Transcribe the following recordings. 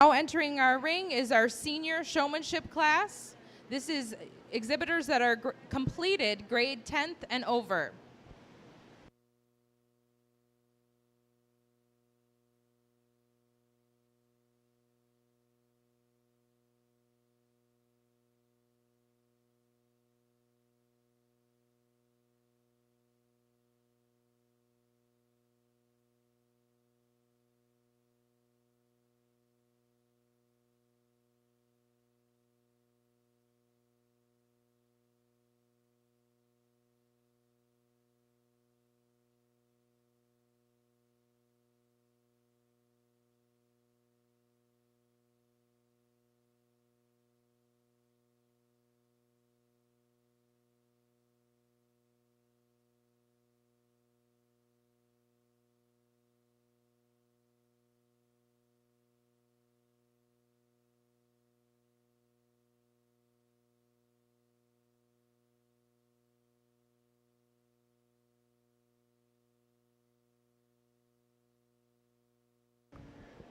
Now entering our ring is our senior showmanship class. This is exhibitors that are completed grade 10th and over.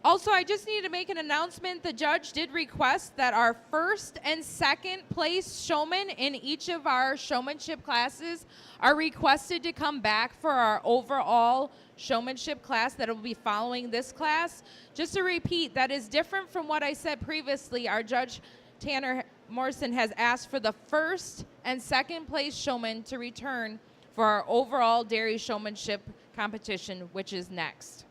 Also, I just need to make an announcement. The judge did request that our first and second place showmen in each of our showmanship classes are requested to come back for our overall showmanship class that will be following this class. Just to repeat, that is different from what I said previously. Our judge, Tanner Morrison, has asked for the first and second place showmen to return for our overall dairy showmanship competition, which is next.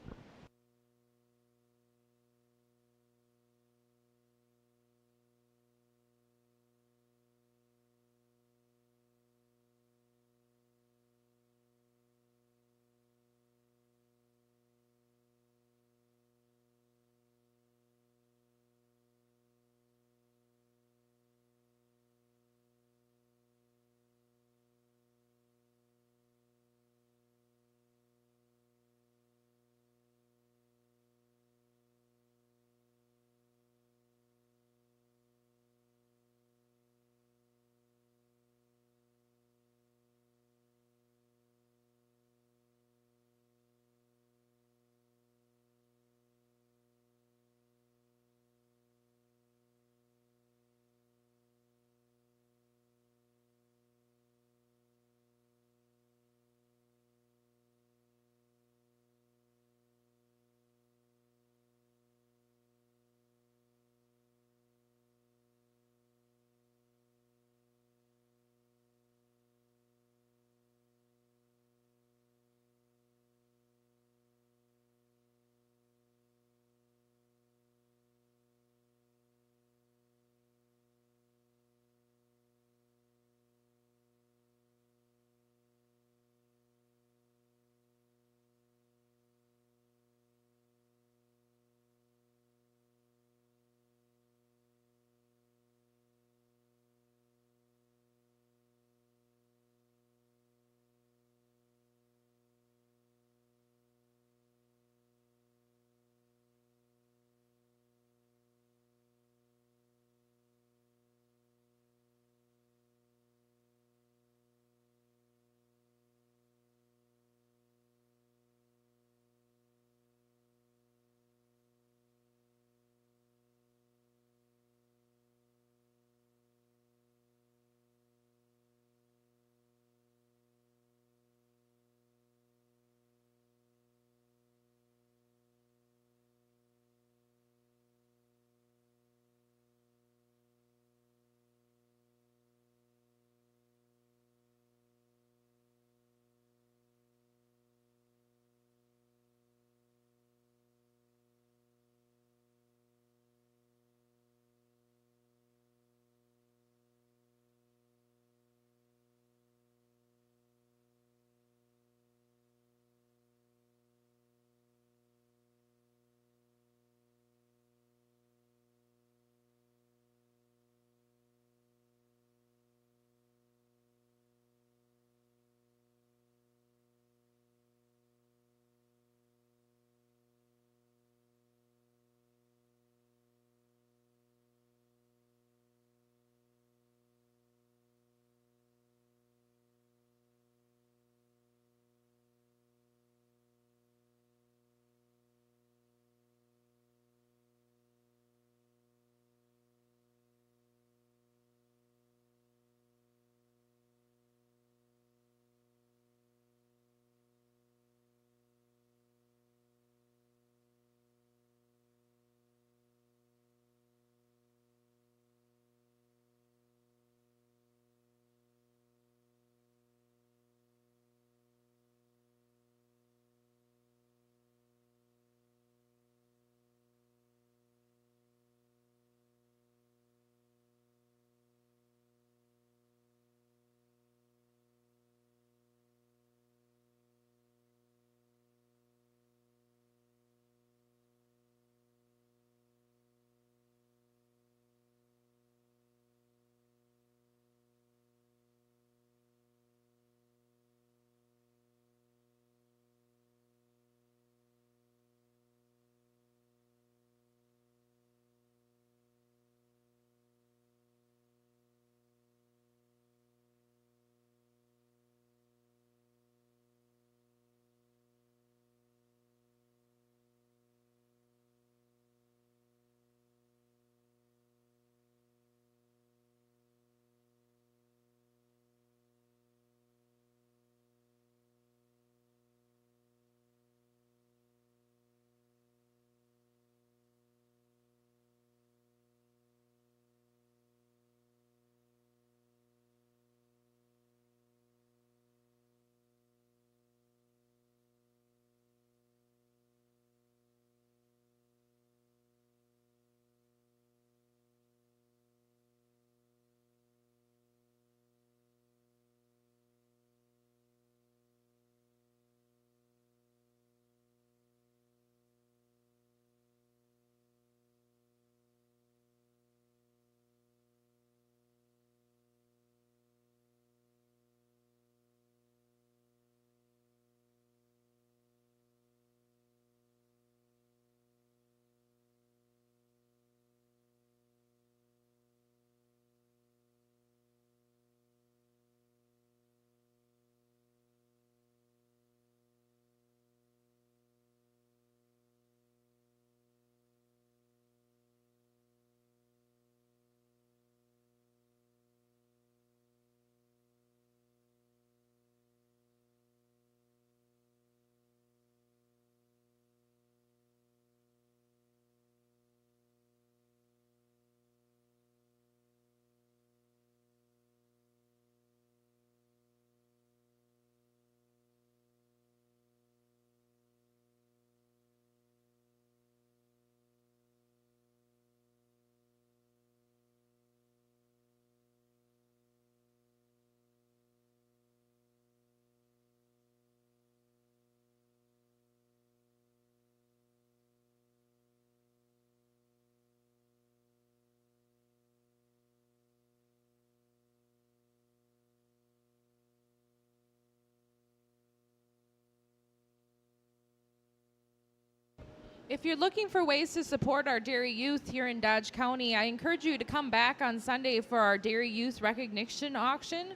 If you're looking for ways to support our dairy youth here in Dodge County, I encourage you to come back on Sunday for our Dairy Youth Recognition Auction.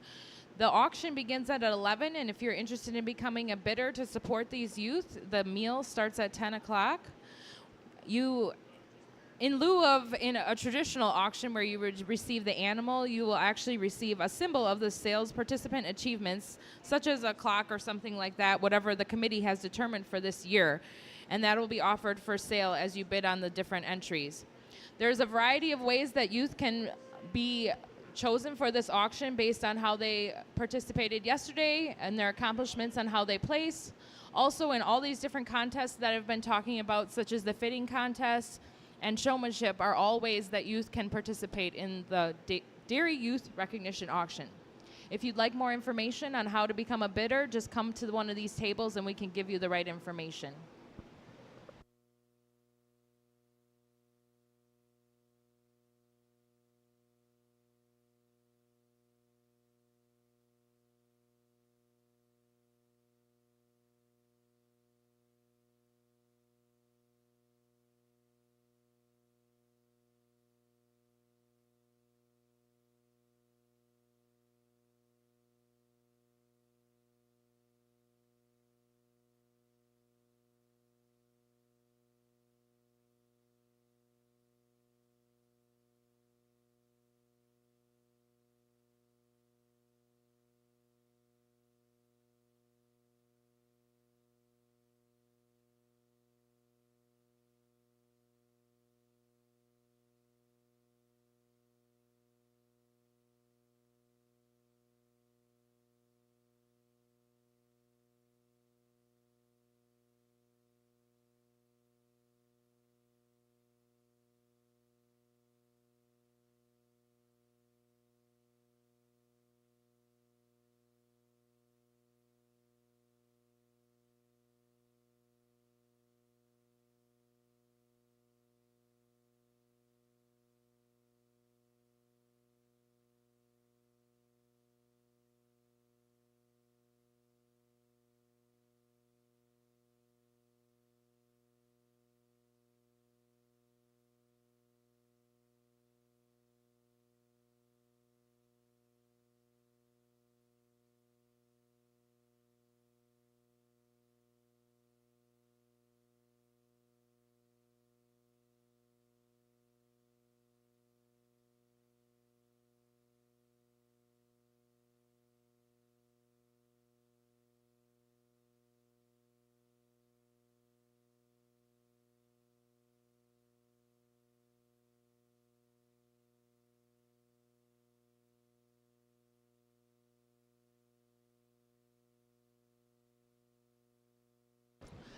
The auction begins at 11, and if you're interested in becoming a bidder to support these youth, the meal starts at 10 o'clock. In lieu of in a traditional auction where you would receive the animal, you will actually receive a symbol of the sales participant achievements, such as a clock or something like that, whatever the committee has determined for this year. And that will be offered for sale as you bid on the different entries. There's a variety of ways that youth can be chosen for this auction based on how they participated yesterday and their accomplishments on how they place. Also, in all these different contests that I've been talking about, such as the fitting contest and showmanship, are all ways that youth can participate in the Dairy Youth Recognition Auction. If you'd like more information on how to become a bidder, just come to one of these tables and we can give you the right information.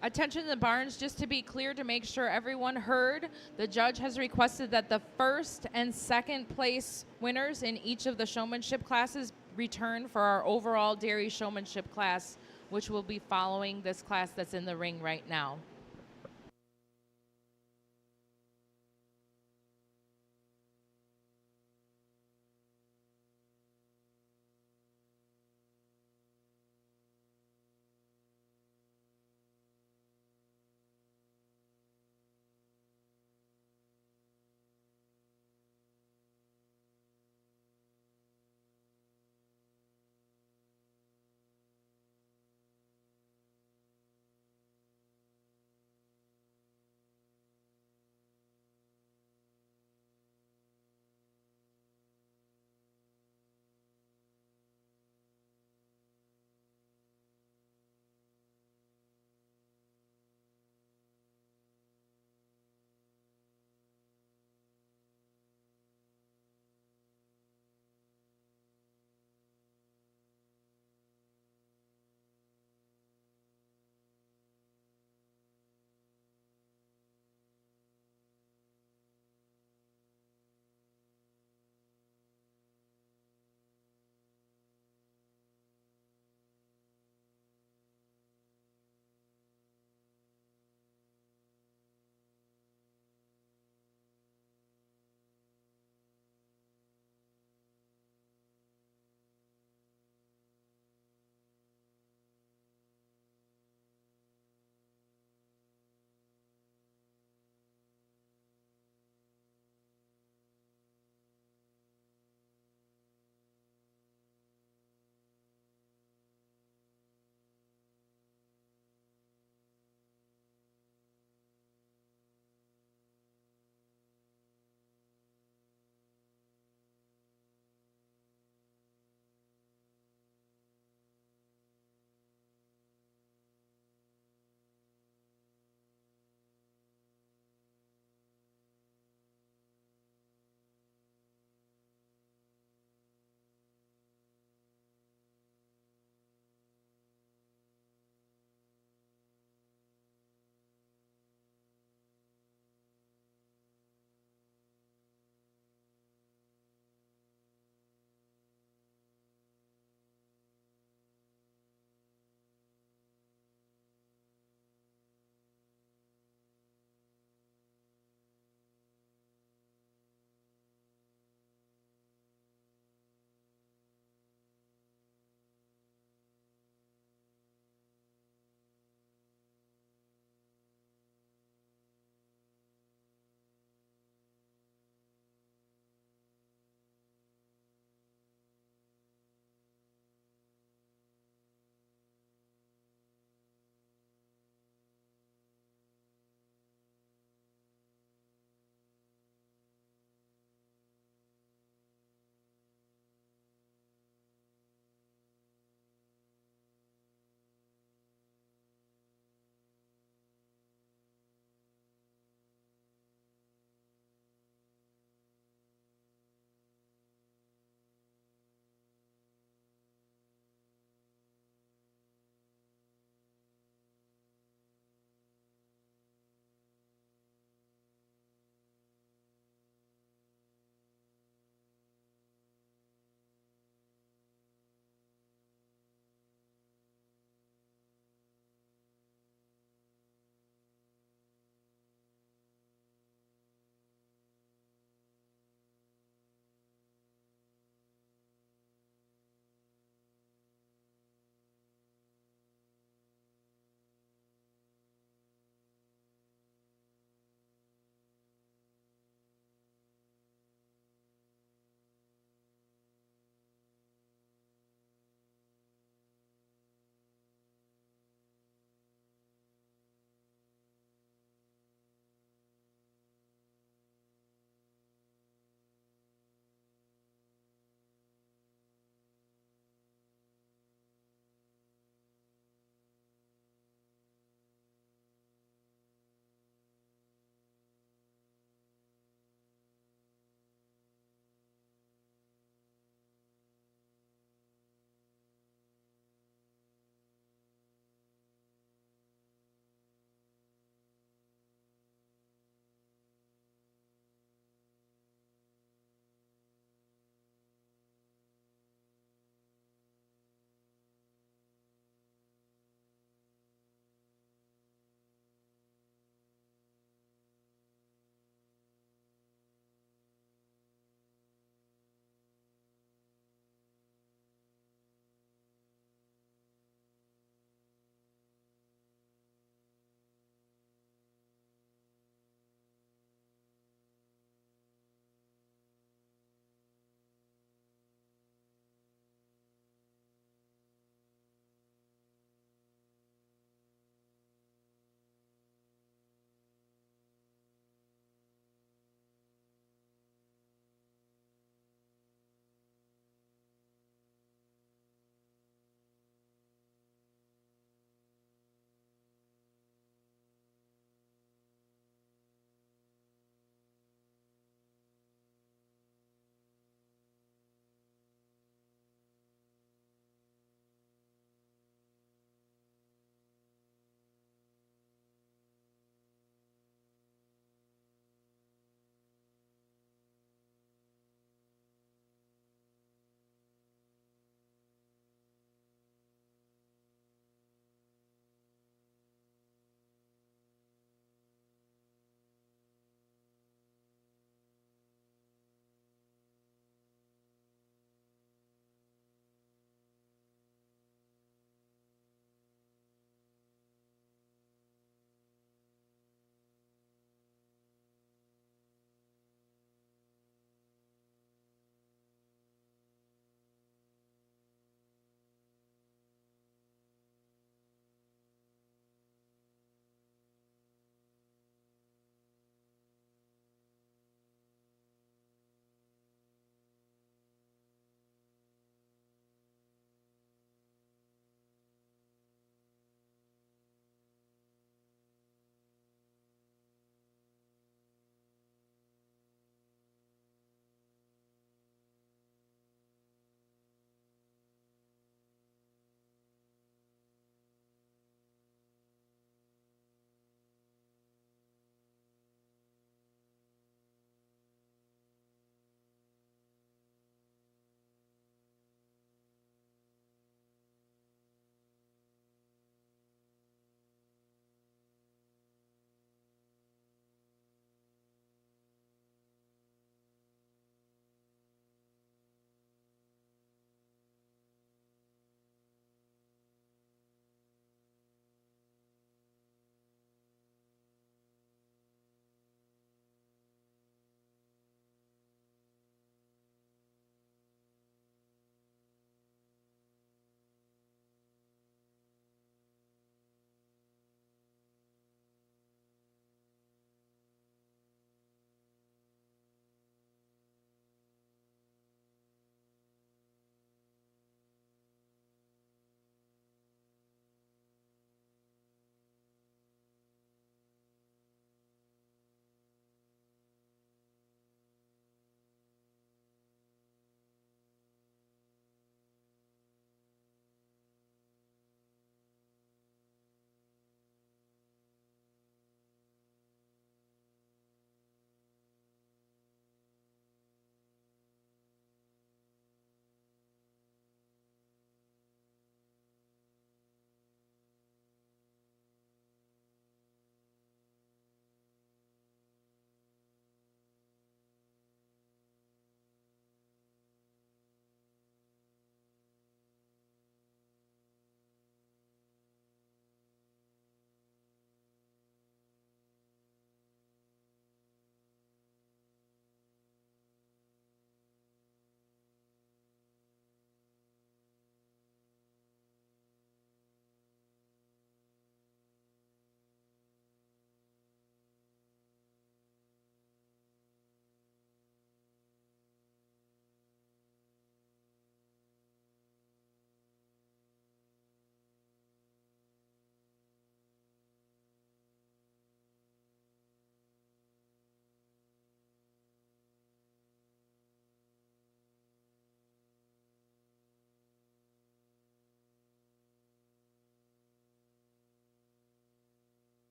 Attention in the barns, just to be clear, to make sure everyone heard, the judge has requested that the first and second place winners in each of the showmanship classes return for our overall dairy showmanship class, which will be following this class that's in the ring right now.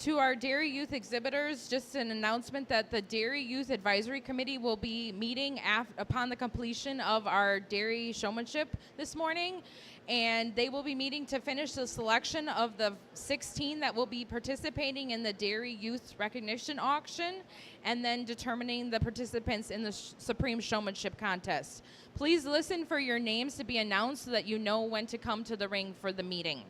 To our Dairy Youth exhibitors, just an announcement that the Dairy Youth Advisory Committee will be meeting upon the completion of our dairy showmanship this morning, and they will be meeting to finish the selection of the 16 that will be participating in the Dairy Youth Recognition Auction, and then determining the participants in the Supreme Showmanship Contest. Please listen for your names to be announced so that you know when to come to the ring for the meeting.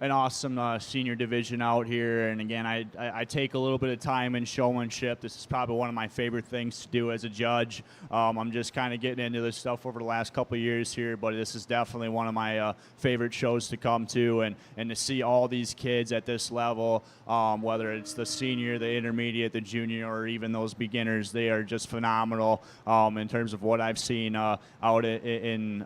an awesome senior division out here. And again, I take a little bit of time in showmanship. This is probably one of my favorite things to do as a judge. I'm just kind of getting into this stuff over the last couple of years here, but this is definitely one of my favorite shows to come to, and to see all these kids at this level, whether it's the senior, the intermediate, the junior, or even those beginners, they are just phenomenal in terms of what I've seen out in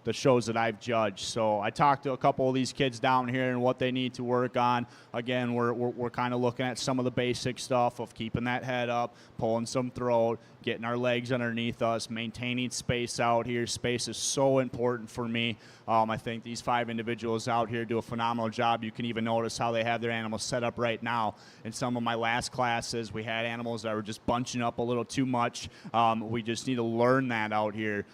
the shows that I've judged. So I talked to a couple of these kids down here and what they need to work on. Again, we're kind of looking at some of the basic stuff of keeping that head up, pulling some throat, getting our legs underneath us, maintaining space out here. Space is so important for me. I think these 5 individuals out here do a phenomenal job. You can even notice how they have their animals set up right now. In some of my last classes, we had animals that were just bunching up a little too much. We just need to learn that out here.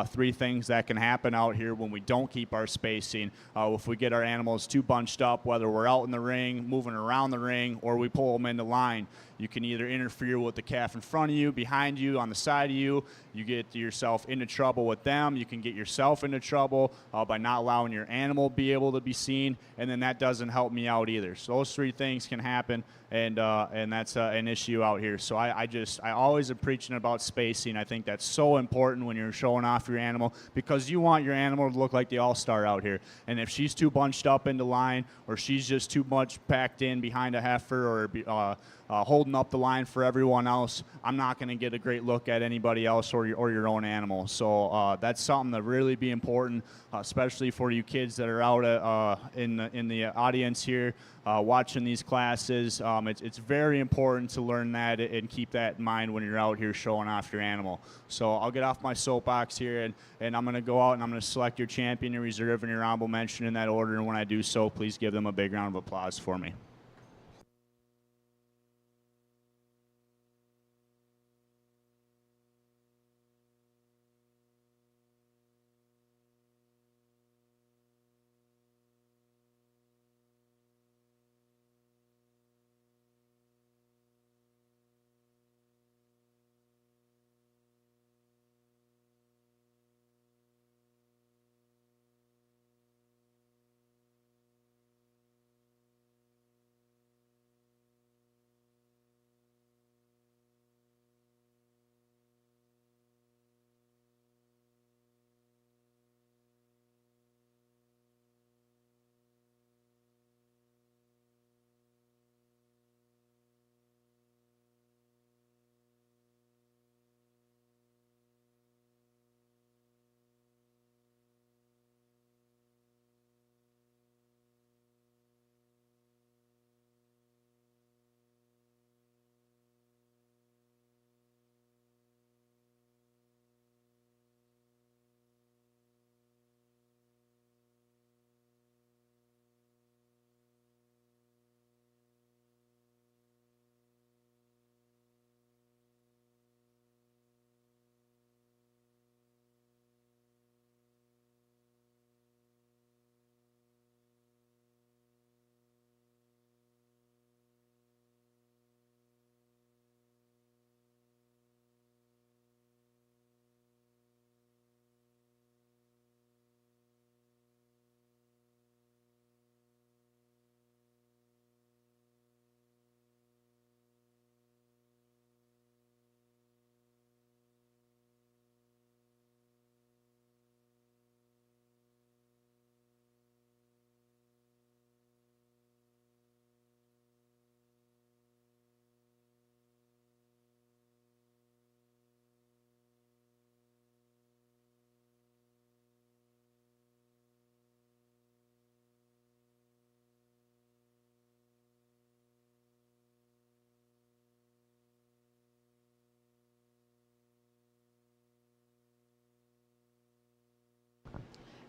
3 things that can happen out here when we don't keep our spacing. If we get our animals too bunched up, whether we're out in the ring, moving around the ring, or we pull them into line, you can either interfere with the calf in front of you, behind you, on the side of you. You get yourself into trouble with them. You can get yourself into trouble by not allowing your animal be able to be seen, and then that doesn't help me out either. So those 3 things can happen, and that's an issue out here. So I always am preaching about spacing. I think that's so important when you're showing off your animal, because you want your animal to look like the all-star out here. And if she's too bunched up into line, or she's just too much packed in behind a heifer, or holding up the line for everyone else, I'm not going to get a great look at anybody else or your own animal. So that's something that really be important, especially for you kids that are out in the audience here watching these classes. It's very important to learn that and keep that in mind when you're out here showing off your animal. So I'll get off my soapbox here, and I'm going to go out and I'm going to select your champion, your reserve, and your honorable mention in that order. And when I do so, please give them a big round of applause for me.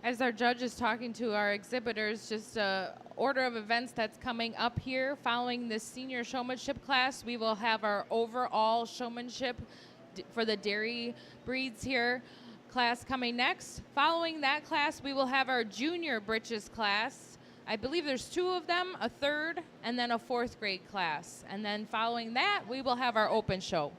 As our judge is talking to our exhibitors, just a order of events that's coming up here. Following this senior showmanship class, we will have our overall showmanship for the dairy breeds here class coming next. Following that class, we will have our junior Britches class. I believe there's 2 of them, a 3rd, and then a 4th grade class. And then following that, we will have our open show.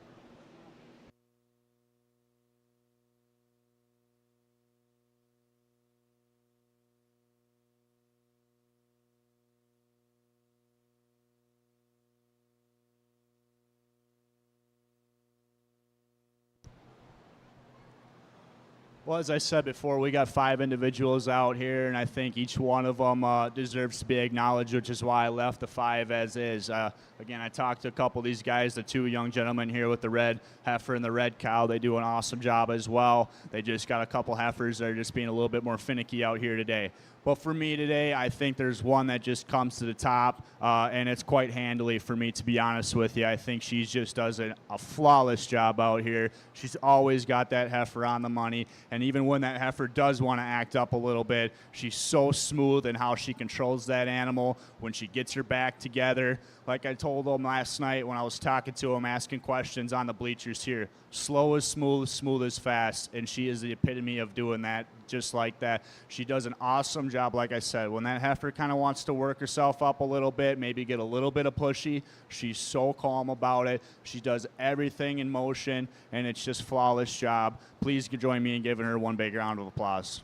Well, as I said before, we got 5 individuals out here, and I think each one of them deserves to be acknowledged, which is why I left the 5 as is. Again, I talked to a couple of these guys, the 2 young gentlemen here with the red heifer and the red cow. They do an awesome job as well. They just got a couple heifers that are just being a little bit more finicky out here today. But for me today, I think there's one that just comes to the top, and it's quite handily for me, to be honest with you. I think she just does a flawless job out here. She's always got that heifer on the money, and even when that heifer does want to act up a little bit, she's so smooth in how she controls that animal when she gets her back together. Like I told them last night when I was talking to them, asking questions on the bleachers here, slow as smooth, smooth as fast, and she is the epitome of doing that just like that. She does an awesome job, like I said. When that heifer kind of wants to work herself up a little bit, maybe get a little bit of pushy, she's so calm about it. She does everything in motion, and it's just flawless job. Please join me in giving her one big round of applause.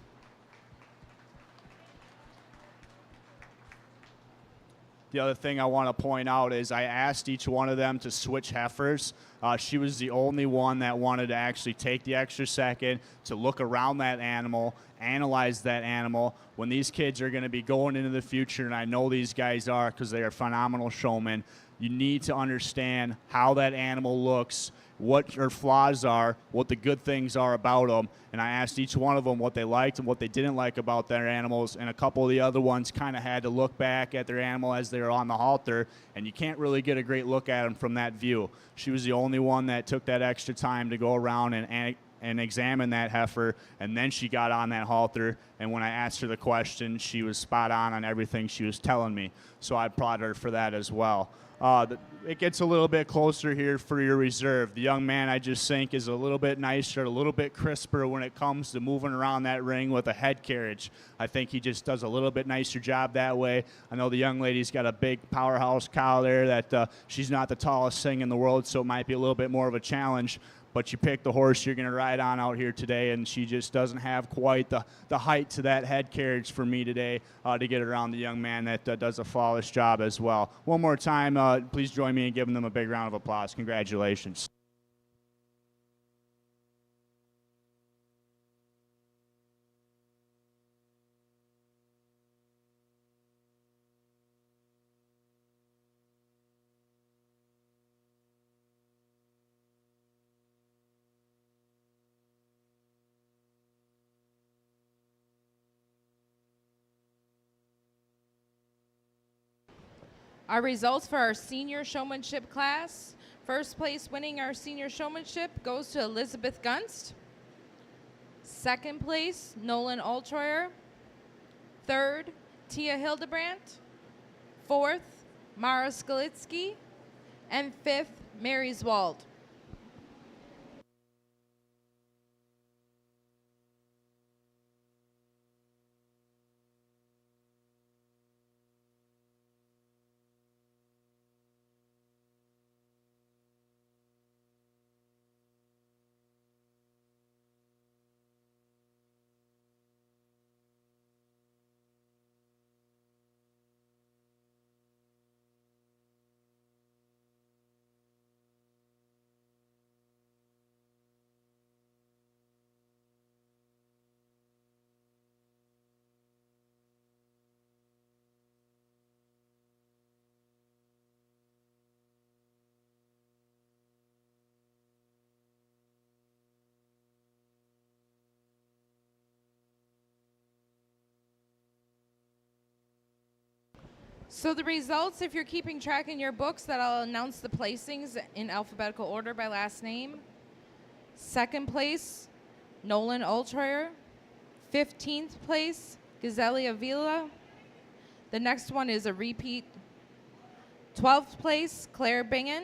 The other thing I want to point out is I asked each one of them to switch heifers. She was the only one that wanted to actually take the extra second to look around that animal, analyze that animal. When these kids are going to be going into the future, and I know these guys are because they are phenomenal showmen, you need to understand how that animal looks, what her flaws are, what the good things are about them. And I asked each one of them what they liked and what they didn't like about their animals. And a couple of the other ones kind of had to look back at their animal as they were on the halter, and you can't really get a great look at them from that view. She was the only one that took that extra time to go around and examine that heifer, and then she got on that halter, and when I asked her the question, she was spot on everything she was telling me. So I applaud her for that as well. It gets a little bit closer here for your reserve. The young man, I just think, is a little bit nicer, a little bit crisper when it comes to moving around that ring with a head carriage. I think he just does a little bit nicer job that way. I know the young lady's got a big powerhouse cow there that she's not the tallest thing in the world, so it might be a little bit more of a challenge. But you pick the horse you're going to ride on out here today, and she just doesn't have quite the height to that head carriage for me today to get around the young man that does a flawless job as well. One more time, please join me in giving them a big round of applause. Congratulations. Our results for our senior showmanship class. First place winning our senior showmanship goes to Elizabeth Gunst. Second place, Nolan Altroyer. Third, Tia Hildebrandt. Fourth, Mara Skalitsky. And fifth, Mary Zwald. So the results, if you're keeping track in your books, that I'll announce the placings in alphabetical order by last name. Second place, Nolan Altroyer. 15th place, Gazelle Avila. The next one is a repeat. 12th place, Claire Bingen.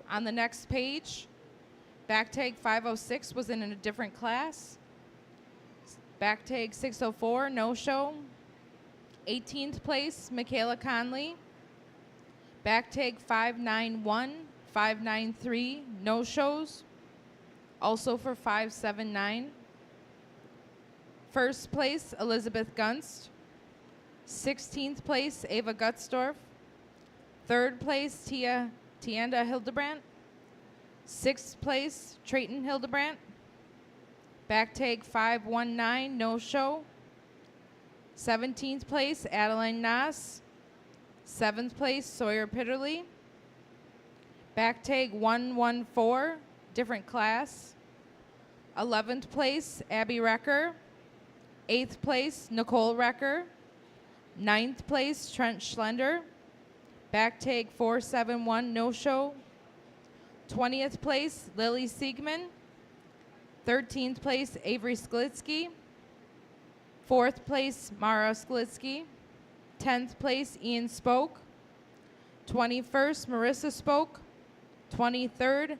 On the next page, back tag 506 was in a different class. Back tag 604, no show. 18th place, Michaela Conley. Back tag 591, 593, no shows. Also for 579. First place, Elizabeth Gunst. 16th place, Ava Gutsdorf. Third place, Tianda Hildebrandt. Sixth place, Trayton Hildebrandt. Back tag 519, no show. 17th place, Adeline Nass. 7th place, Sawyer Pitterly. Back tag 114, different class. 11th place, Abby Recker. 8th place, Nicole Recker. 9th place, Trent Schlender. Back tag 471, no show. 20th place, Lily Siegman. 13th place, Avery Sklitsky. 4th place, Mara Sklitsky. 10th place, Ian Spoke. 21st, Marissa Spoke. 23rd,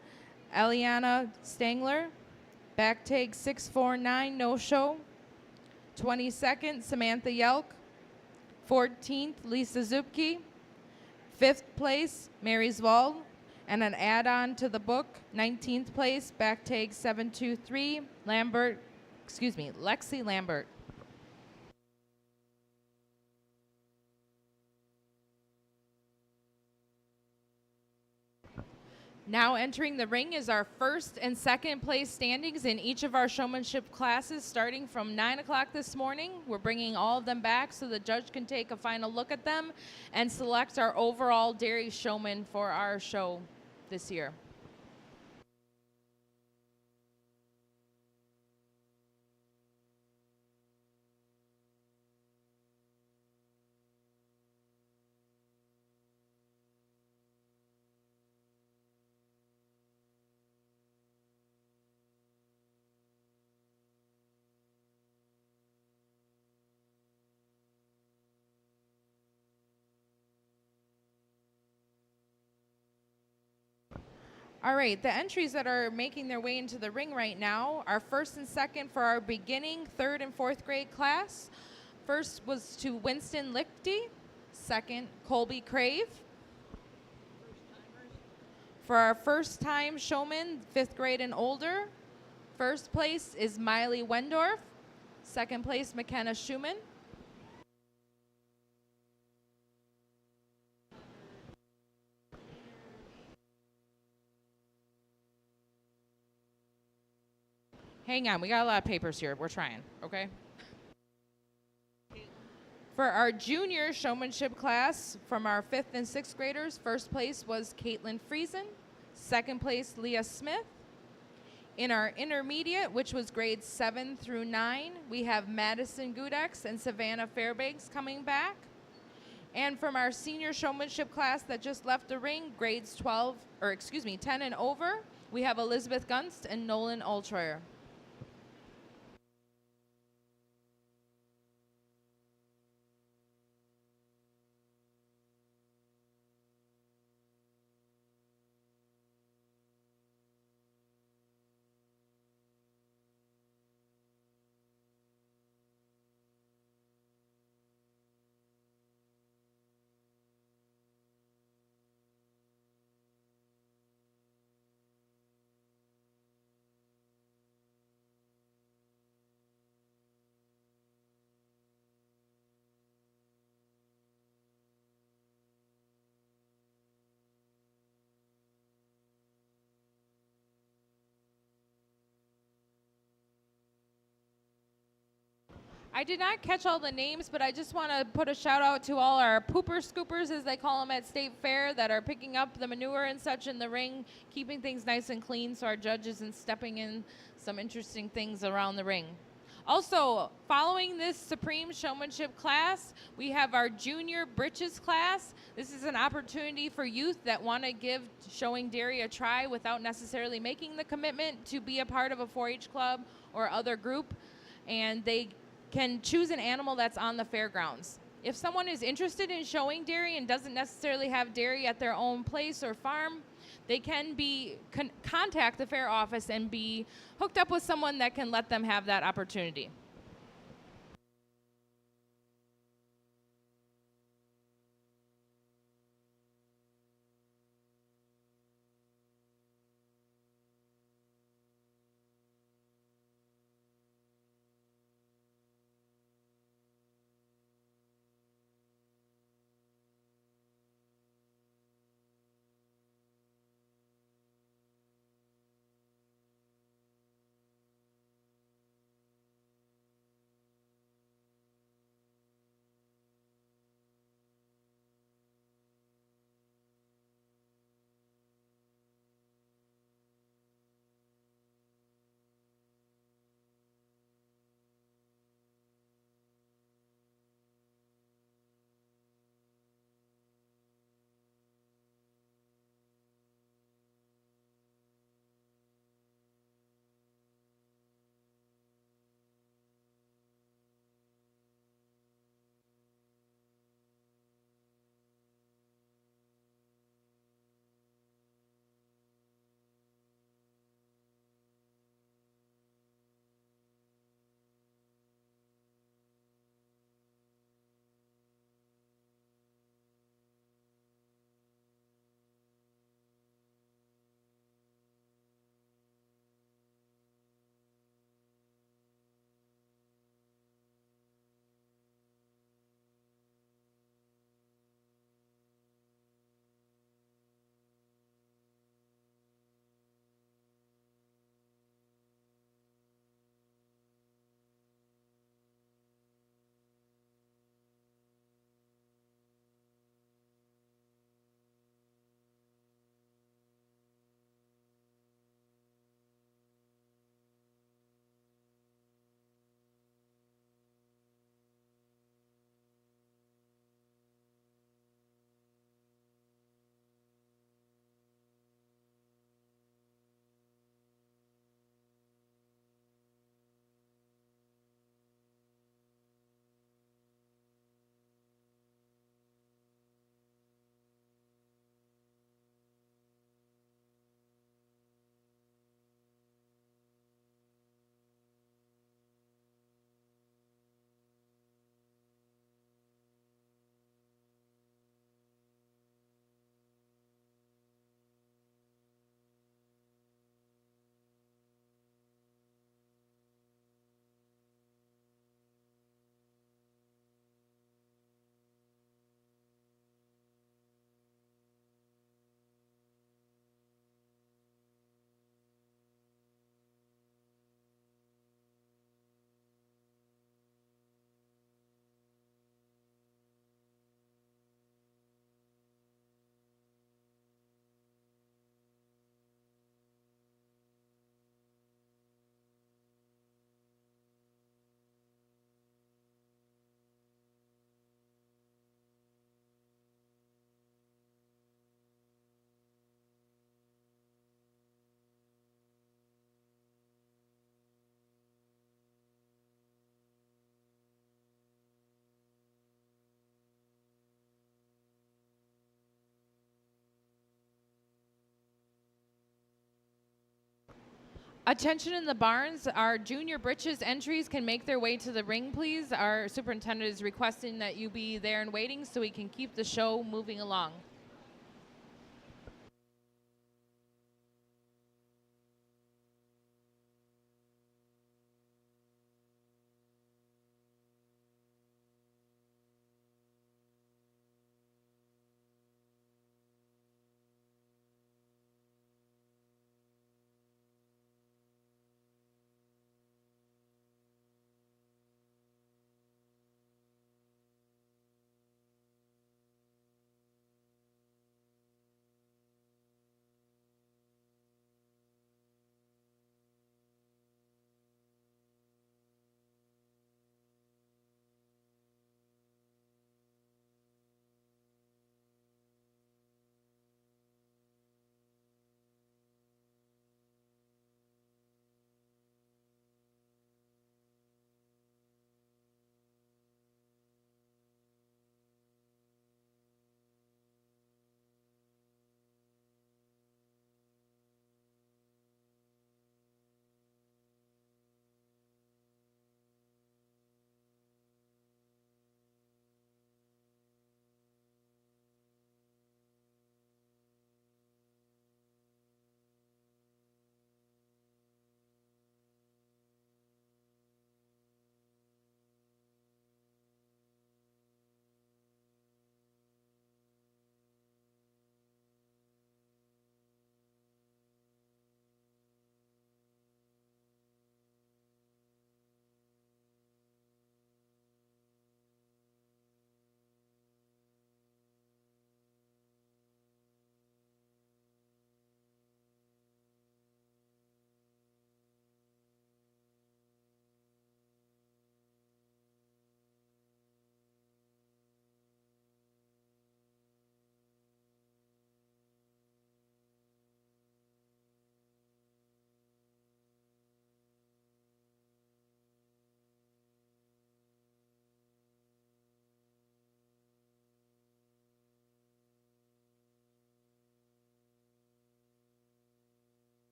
Eliana Stangler. Back tag 649, no show. 22nd, Samantha Yelk. 14th, Lisa Zupke. 5th place, Mary Zwald. And an add-on to the book, 19th place, back tag 723, Lexi Lambert. Now entering the ring is our first and second place standings in each of our showmanship classes starting from 9 o'clock this morning. We're bringing all of them back so the judge can take a final look at them and select our overall dairy showman for our show this year. All right, the entries that are making their way into the ring right now are first and second for our beginning third and fourth grade class. First was to Winston Lichty, second Colby Crave. For our first time showman, fifth grade and older, first place is Miley Wendorf, second place McKenna Schumann. Hang on, we got a lot of papers here. We're trying, okay? For our junior showmanship class from our fifth and sixth graders, first place was Caitlin Friesen, second place Leah Smith. In our intermediate, which was grades 7 through 9, we have Madison Gudex and Savannah Fairbanks coming back. And from our senior showmanship class that just left the ring, grades 10 and over, we have Elizabeth Gunst and Nolan Altroyer. I did not catch all the names, but I just want to put a shout out to all our pooper scoopers, as they call them at State Fair, that are picking up the manure and such in the ring, keeping things nice and clean so our judge isn't stepping in some interesting things around the ring. Also, following this Supreme Showmanship class, we have our junior Britches class. This is an opportunity for youth that want to give showing dairy a try without necessarily making the commitment to be a part of a 4-H club or other group, and they can choose an animal that's on the fairgrounds. If someone is interested in showing dairy and doesn't necessarily have dairy at their own place or farm, they can contact the fair office and be hooked up with someone that can let them have that opportunity. Attention in the barns. Our junior Britches entries can make their way to the ring, please. Our superintendent is requesting that you be there and waiting so we can keep the show moving along.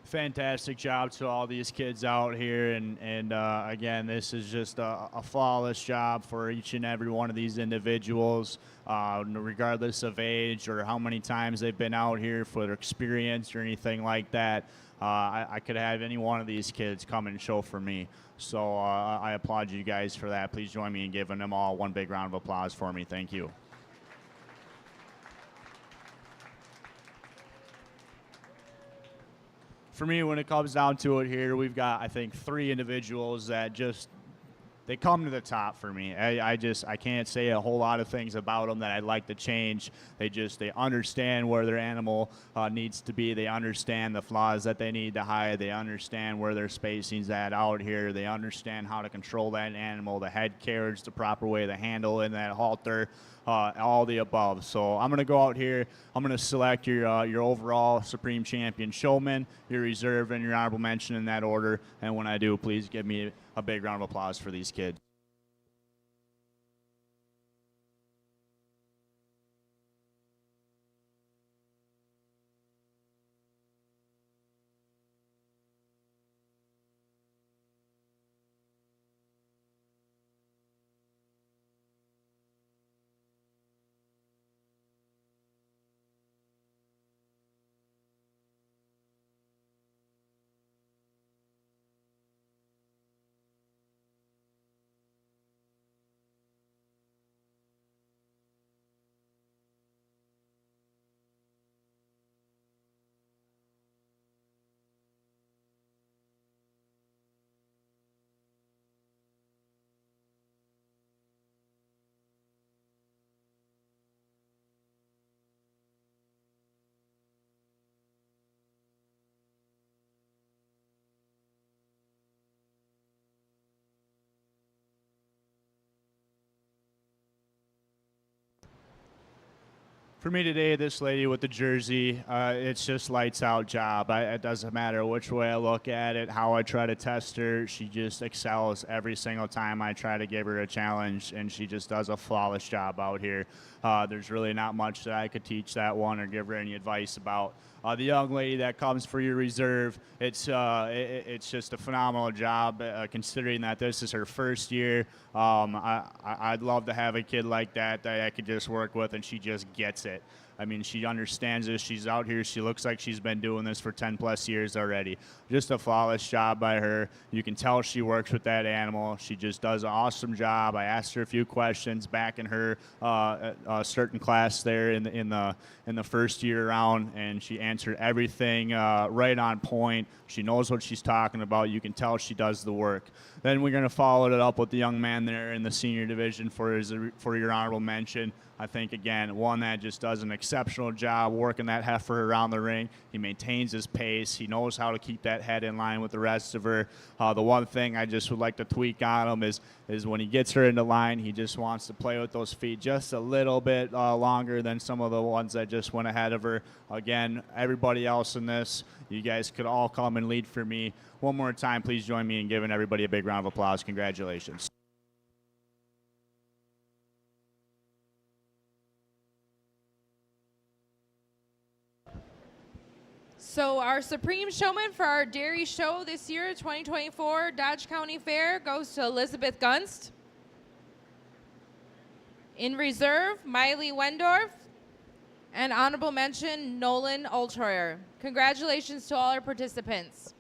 Fantastic job to all these kids out here, and again, this is just a flawless job for each and every one of these individuals, regardless of age or how many times they've been out here for their experience or anything like that. I could have any one of these kids come and show for me. So I applaud you guys for that. Please join me in giving them all one big round of applause for me. Thank you. For me, when it comes down to it here, we've got, I think, 3 individuals that just, they come to the top for me. I can't say a whole lot of things about them that I'd like to change. They understand where their animal needs to be. They understand the flaws that they need to hide. They understand where their spacing's at out here. They understand how to control that animal, the head carriage, the proper way to handle in that halter, all the above. So I'm going to go out here. I'm going to select your overall Supreme Champion Showman, your reserve, and your honorable mention in that order. And when I do, please give me a big round of applause for these kids. For me today, this lady with the jersey, it's just lights out job. It doesn't matter which way I look at it, how I try to test her. She just excels every single time I try to give her a challenge, and she just does a flawless job out here. There's really not much that I could teach that one or give her any advice about. The young lady that comes for your reserve, it's just a phenomenal job considering that this is her first year. I'd love to have a kid like that I could just work with, and she just gets it. I mean, she understands this. She's out here. She looks like she's been doing this for 10 plus years already. Just a flawless job by her. You can tell she works with that animal. She just does an awesome job. I asked her a few questions back in her certain class there in the first year round, and she answered everything right on point. She knows what she's talking about. You can tell she does the work. Then we're going to follow it up with the young man there in the senior division for your honorable mention. I think, again, one that just does an exceptional job working that heifer around the ring. He maintains his pace. He knows how to keep that head in line with the rest of her. The one thing I just would like to tweak on him is when he gets her into line, he just wants to play with those feet just a little bit longer than some of the ones that just went ahead of her. Again, everybody else in this, you guys could all come and lead for me. One more time, please join me in giving everybody a big round of applause. Congratulations. So our Supreme Showman for our dairy show this year, 2024 Dodge County Fair, goes to Elizabeth Gunst. In reserve, Miley Wendorf. And honorable mention, Nolan Ultroyer. Congratulations to all our participants.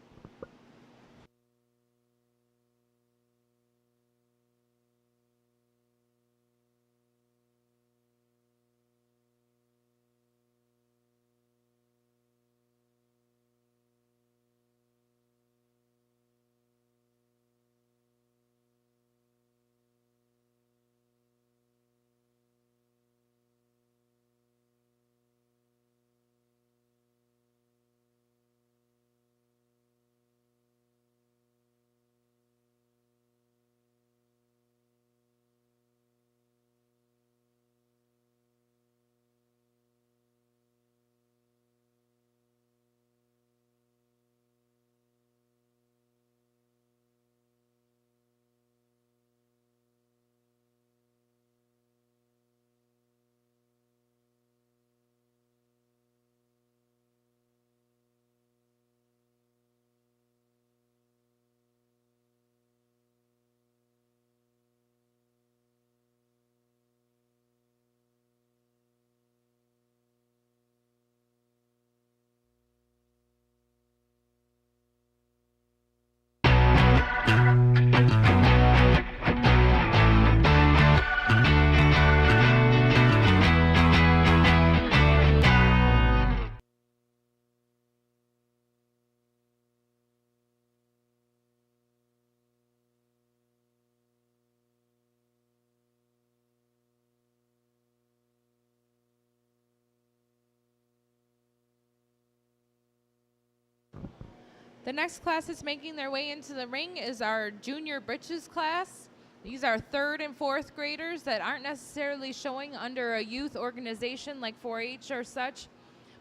The next class that's making their way into the ring is our junior Britches class. These are 3rd and 4th graders that aren't necessarily showing under a youth organization like 4-H or such,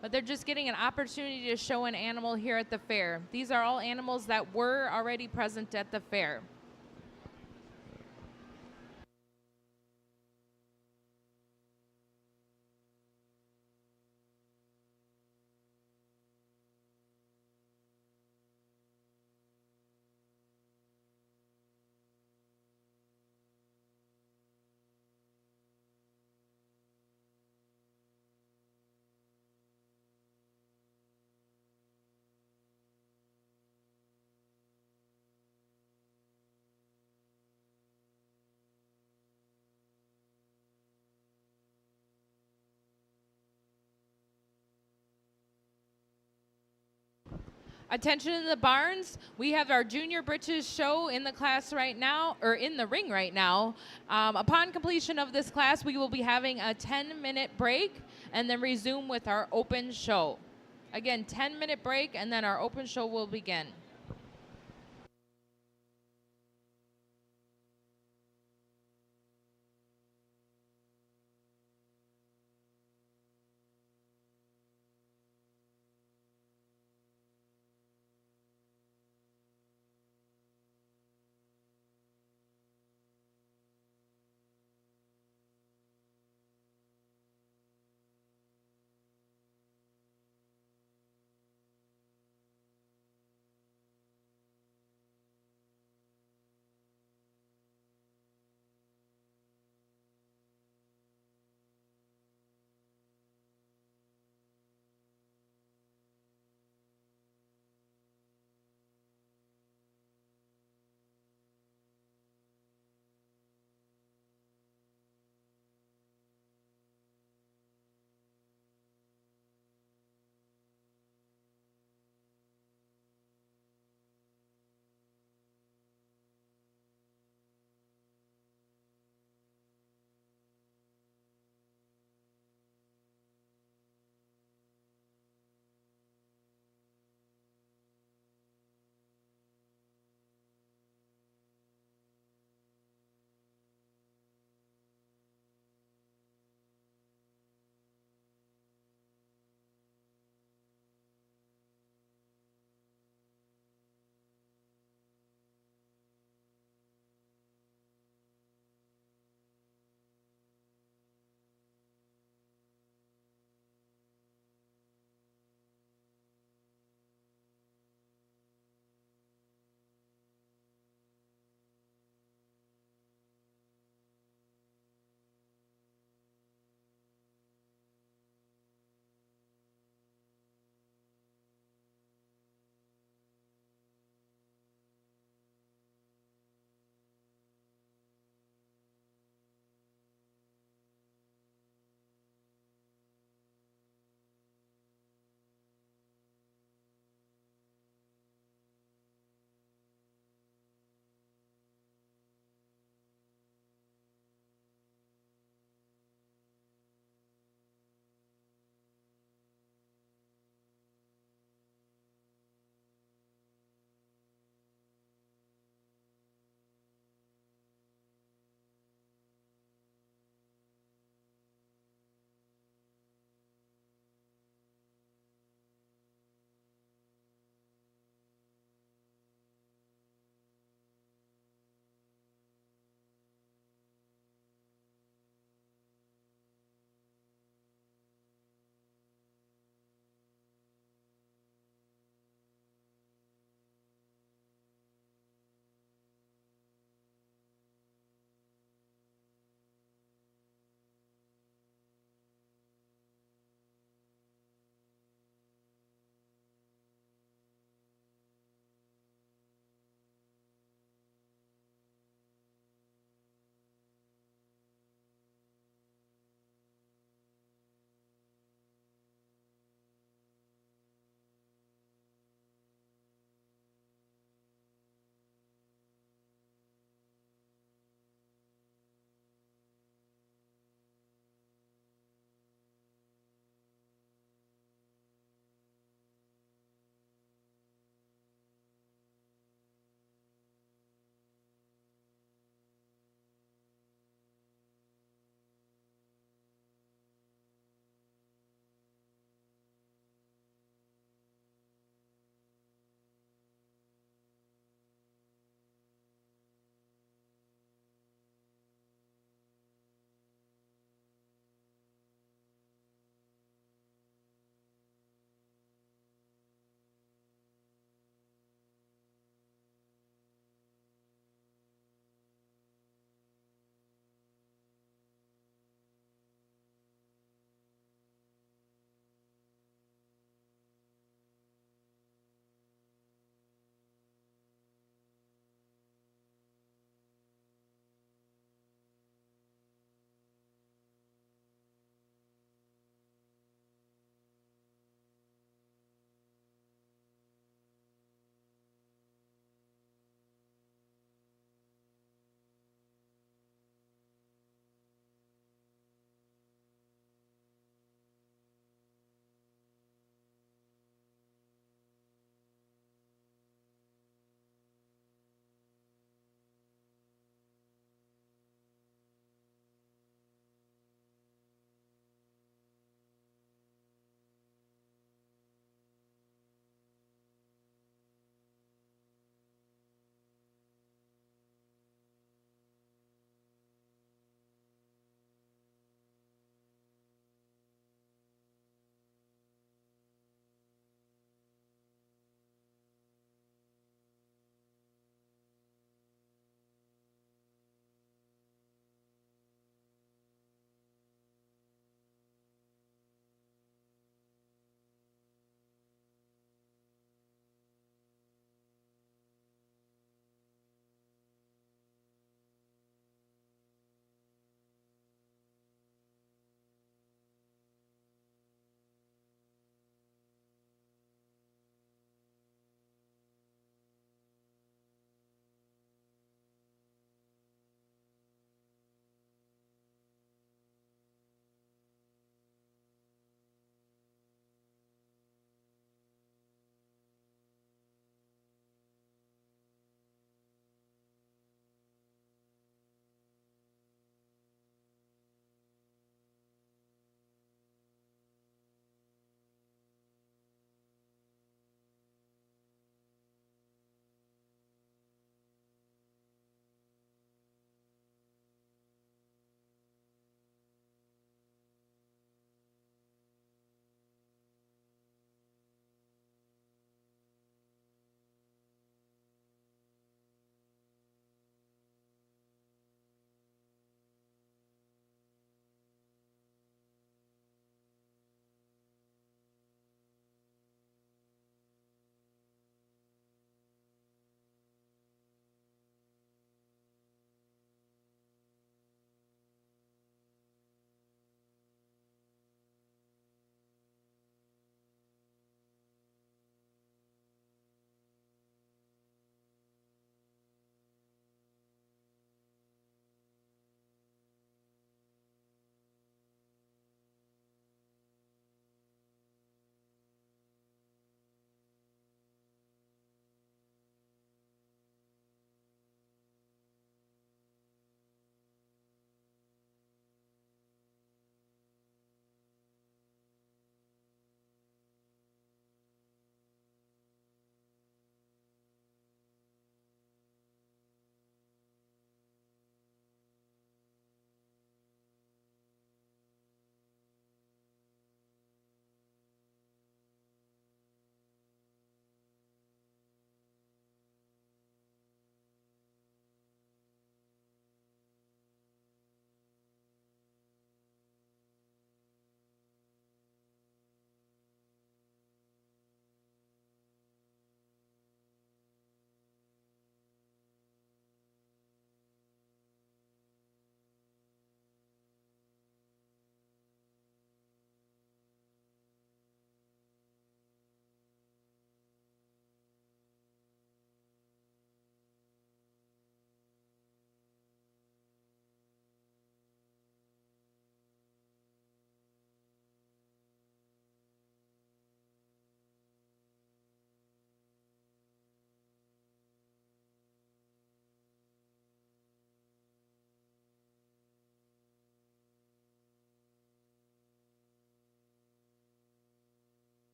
but they're just getting an opportunity to show an animal here at the fair. These are all animals that were already present at the fair. Attention in the barns, we have our junior Britches show in the class right now, or in the ring right now. Upon completion of this class, we will be having a 10-minute break and then resume with our open show. Again, 10-minute break and then our open show will begin.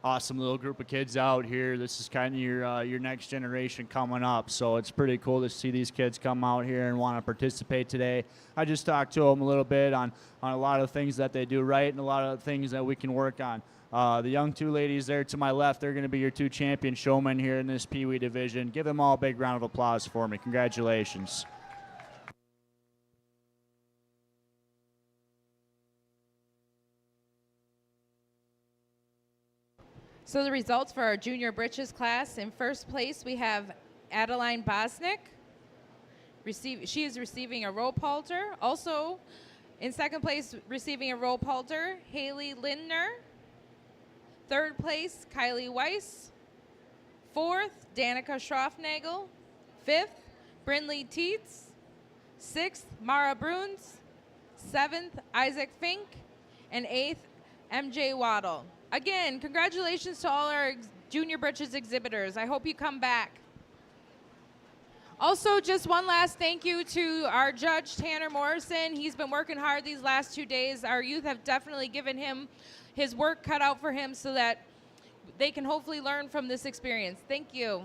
awesome little group of kids out here. This is kind of your next generation coming up, so it's pretty cool to see these kids come out here and want to participate today. I just talked to them a little bit on a lot of things that they do right and a lot of things that we can work on. The young two ladies there to my left, they're going to be your two champion showmen here in this Pee Wee division. Give them all a big round of applause for me. Congratulations. So the results for our junior britches class: in first place we have Adeline Bosnick. She is receiving a rope halter. Also in second place receiving a rope halter, Haley Lindner. Third place, Kylie Weiss. Fourth, Danica Schroffnagel. Fifth, Brindley Teets. Sixth, Mara Bruns. Seventh, Isaac Fink. And eighth, MJ Waddle. Again, congratulations to all our Junior Britches exhibitors. I hope you come back. Also, just one last thank you to our judge, Tanner Morrison. He's been working hard these last 2 days. Our youth have definitely given him his work cut out for him so that they can hopefully learn from this experience. Thank you.